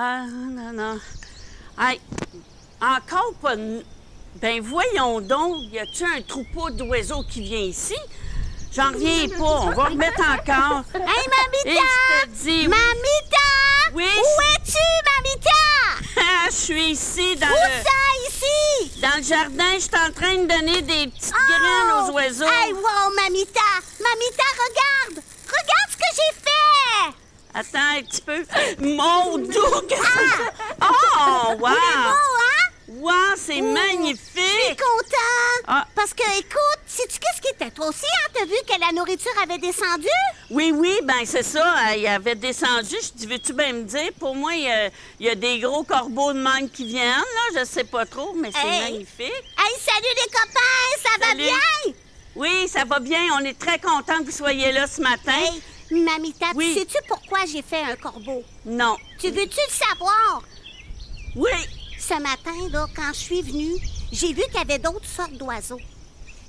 Ah, non, non. Hey, encore pas de... Ben voyons donc, y a-tu un troupeau d'oiseaux qui vient ici? J'en reviens pas, on va remettre encore. Hey, Mamita! Et je te dis... Mamita! Oui? Où es-tu, Mamita? Je suis ici, dans Où ça, ici? dans le jardin. Je suis en train de donner des petites graines aux oiseaux. Hey, wow, Mamita! Mamita, regarde! Regarde ce que j'ai fait! Attends un petit peu. Mon Dieu, qu'est-ce que c'est? Oh, wow! Il est beau, hein? Wow, c'est Je suis magnifique! content! Ah. Parce que, écoute, sais-tu qu'est-ce qui était? Toi aussi, hein? T'as vu que la nourriture avait descendu? Oui, oui, ben c'est ça. Il avait descendu. Je dis, veux-tu bien me dire? Pour moi, il y a des gros corbeaux de mangue qui viennent, là. Je sais pas trop, mais c'est Hey. magnifique. Hey, salut les copains! Ça va Salut. bien? Oui, ça va bien. On est très contents que vous soyez là ce matin. Hey, Mamita, Oui. sais-tu pourquoi j'ai fait un corbeau? Non. Tu veux-tu le savoir? Oui. Ce matin, là, quand je suis venue, j'ai vu qu'il y avait d'autres sortes d'oiseaux.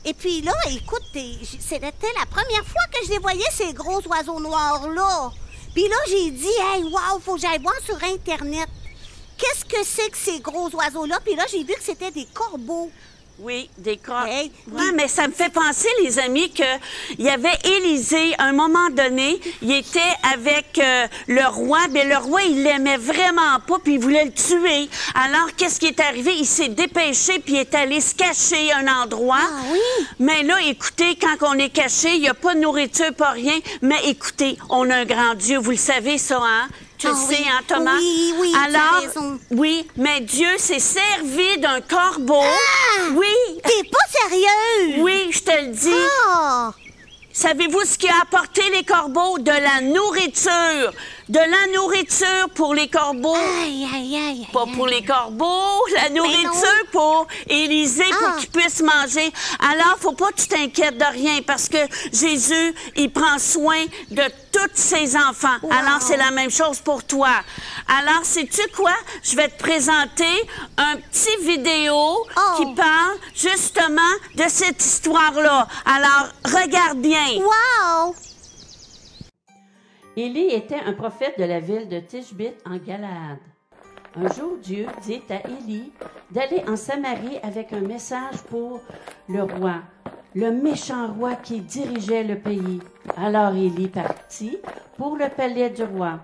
Et puis là, écoute, c'était la première fois que je les voyais, ces gros oiseaux noirs-là. Puis là, j'ai dit, hey, wow, faut que j'aille voir sur Internet. Qu'est-ce que c'est que ces gros oiseaux-là? Puis là, j'ai vu que c'était des corbeaux. Oui, des corbeaux. Hey, Ouais, oui. mais ça me fait penser, les amis, qu'il y avait Élisée, à un moment donné, il était avec le roi, mais le roi, il l'aimait vraiment pas, puis il voulait le tuer. Alors, qu'est-ce qui est arrivé? Il s'est dépêché, puis il est allé se cacher à un endroit. Ah oui? Mais là, écoutez, quand on est caché, il n'y a pas de nourriture, pas rien, mais écoutez, on a un grand Dieu, vous le savez ça, hein? Tu le Ah sais, oui. hein, Thomas? Oui, oui, tu as Alors, raison. oui, mais Dieu s'est servi d'un corbeau. Ah! Oui, T'es pas sérieux? oui, je te le dis. Ah! Savez-vous ce qui a apporté les corbeaux? De la nourriture. De la nourriture pour les corbeaux. Aïe, aïe, aïe. Pas pour les corbeaux, la nourriture pour Élisée, pour Ah. qu'il puisse manger. Alors, faut pas que tu t'inquiètes de rien, parce que Jésus, il prend soin de tous ses enfants. Wow. Alors, c'est la même chose pour toi. Alors, sais-tu quoi? Je vais te présenter un petit vidéo Oh. qui parle justement de cette histoire-là. Alors, regarde bien. Wow! Élie était un prophète de la ville de Tishbit en Galaad. Un jour, Dieu dit à Élie d'aller en Samarie avec un message pour le roi, le méchant roi qui dirigeait le pays. Alors Élie partit pour le palais du roi.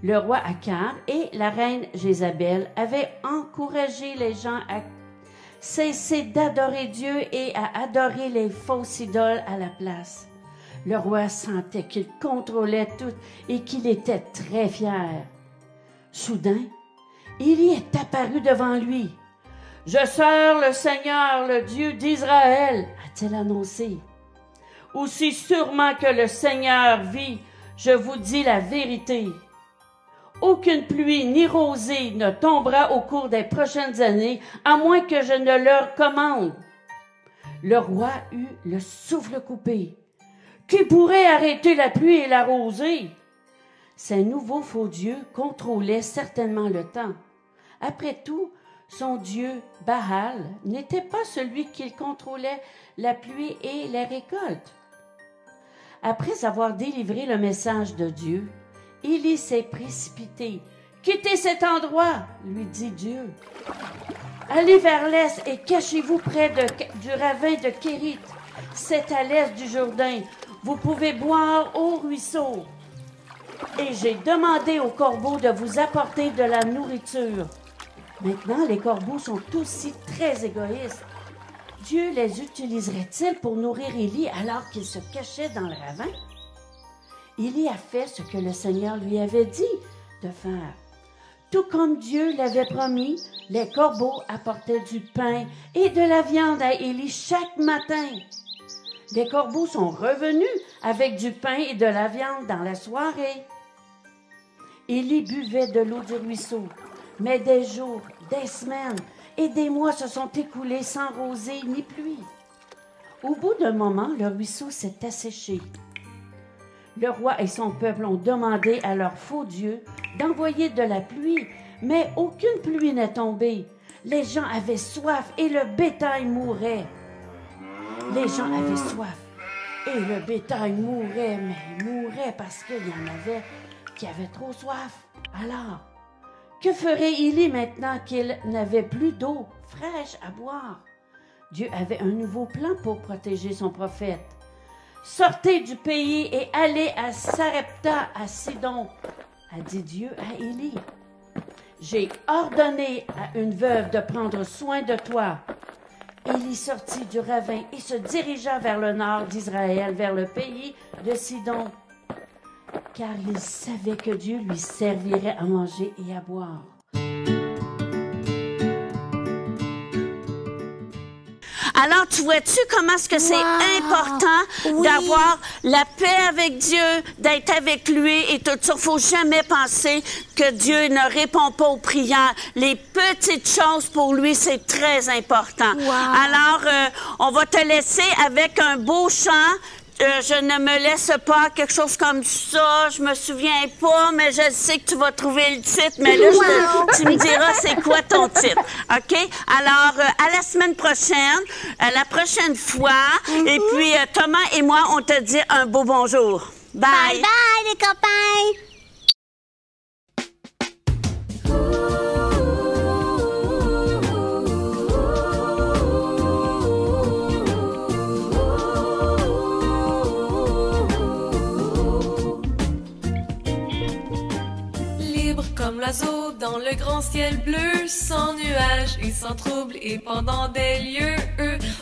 Le roi Akab et la reine Jézabel avaient encouragé les gens à cesser d'adorer Dieu et à adorer les fausses idoles à la place. Le roi sentait qu'il contrôlait tout et qu'il était très fier. Soudain, Élie est apparu devant lui. « Je sers le Seigneur, le Dieu d'Israël, » a-t-il annoncé. « Aussi sûrement que le Seigneur vit, je vous dis la vérité. Aucune pluie ni rosée ne tombera au cours des prochaines années, à moins que je ne leur commande. » Le roi eut le souffle coupé. Qui pourrait arrêter la pluie et la rosée? Ces nouveaux faux dieux contrôlaient certainement le temps. Après tout, son dieu Baal n'était pas celui qui contrôlait la pluie et les récoltes. Après avoir délivré le message de Dieu, Élie s'est précipité. « Quittez cet endroit, lui dit Dieu. Allez vers l'est et cachez-vous près du ravin de Kérit. C'est à l'est du Jourdain. Vous pouvez boire au ruisseau. Et j'ai demandé aux corbeaux de vous apporter de la nourriture. » Maintenant, les corbeaux sont aussi très égoïstes. Dieu les utiliserait-il pour nourrir Élie alors qu'il se cachait dans le ravin? Élie a fait ce que le Seigneur lui avait dit de faire. Tout comme Dieu l'avait promis, les corbeaux apportaient du pain et de la viande à Élie chaque matin. Les corbeaux sont revenus avec du pain et de la viande dans la soirée. Élie buvait de l'eau du ruisseau, mais des jours, des semaines et des mois se sont écoulés sans rosée ni pluie. Au bout d'un moment, le ruisseau s'est asséché. Le roi et son peuple ont demandé à leur faux Dieu d'envoyer de la pluie, mais aucune pluie n'est tombée. Les gens avaient soif et le bétail mourait. Les gens avaient soif et le bétail mourait, mais mourait parce qu'il y en avait qui avaient trop soif. Alors, Que ferait Élie maintenant qu'il n'avait plus d'eau fraîche à boire? Dieu avait un nouveau plan pour protéger son prophète. Sortez du pays et allez à Sarepta, à Sidon, a dit Dieu à Élie. J'ai ordonné à une veuve de prendre soin de toi. Élie sortit du ravin et se dirigea vers le nord d'Israël, vers le pays de Sidon, car il savait que Dieu lui servirait à manger et à boire. Alors, tu vois-tu comment est-ce que c'est important d'avoir la paix avec Dieu, d'être avec lui et tout ça? Il ne faut jamais penser que Dieu ne répond pas aux prières. Les petites choses pour lui, c'est très important. Alors, on va te laisser avec un beau chant. Je ne me laisse pas, quelque chose comme ça, je me souviens pas, mais je sais que tu vas trouver le titre, mais là, tu me diras c'est quoi ton titre, OK? Alors, à la semaine prochaine, à la prochaine fois, et puis Thomas et moi, on te dit un beau bonjour. Bye! Bye bye, les copains! Comme l'oiseau dans le grand ciel bleu, sans nuages et sans trouble, et pendant des lieux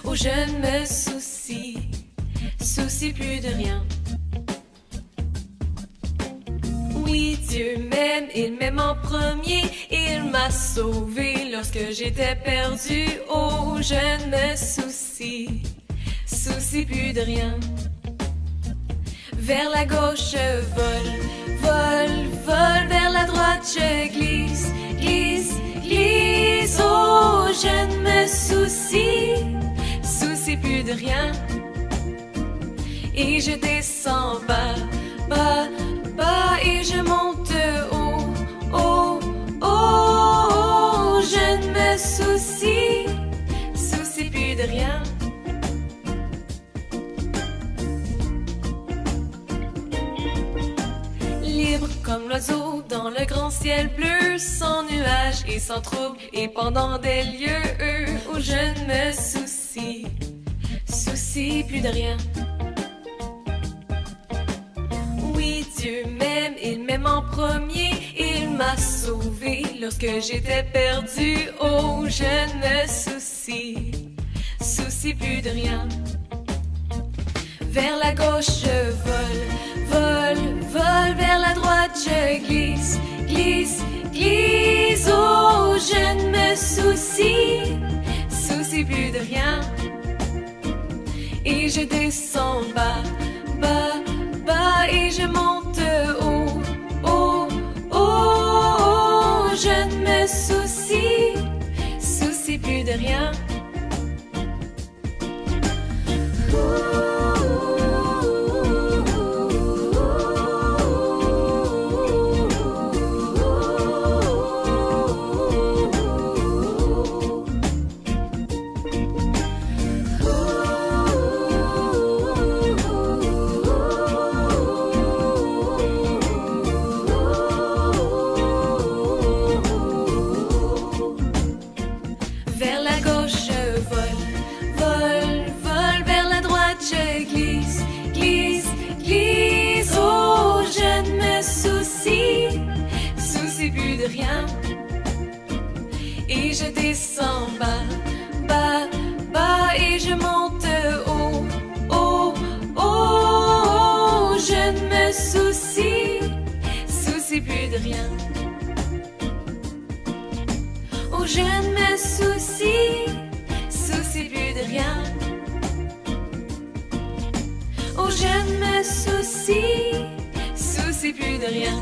où je ne me soucie plus de rien. Oui, Dieu m'aime, il m'aime en premier, il m'a sauvé lorsque j'étais perdu. Oh, je ne me soucie plus de rien. Vers la gauche je vole, vers la droite je glisse. Oh, je ne me soucie plus de rien. Et je descends bas, et je monte haut. Je ne me soucie plus de rien. Libre comme l'oiseau dans le grand ciel bleu, sans nuages et sans trouble, et pendant des lieux où je ne me soucie plus de rien. Oui, Dieu m'aime, il m'aime en premier, il m'a sauvé lorsque j'étais perdu. Oh, je ne me soucie plus de rien. Vers la gauche je vole, vers la droite je glisse. Oh, je ne me soucie plus de rien. Et je descends bas, et je monte haut. Je ne me soucie plus de rien. Vers la gauche je vole, vers la droite je glisse. Oh, je ne me soucie plus de rien. Et je descends bas, et je monte haut. Je ne me soucie plus de rien. Oh, je ne me soucie plus de rien. Oh, je ne me soucie plus de rien.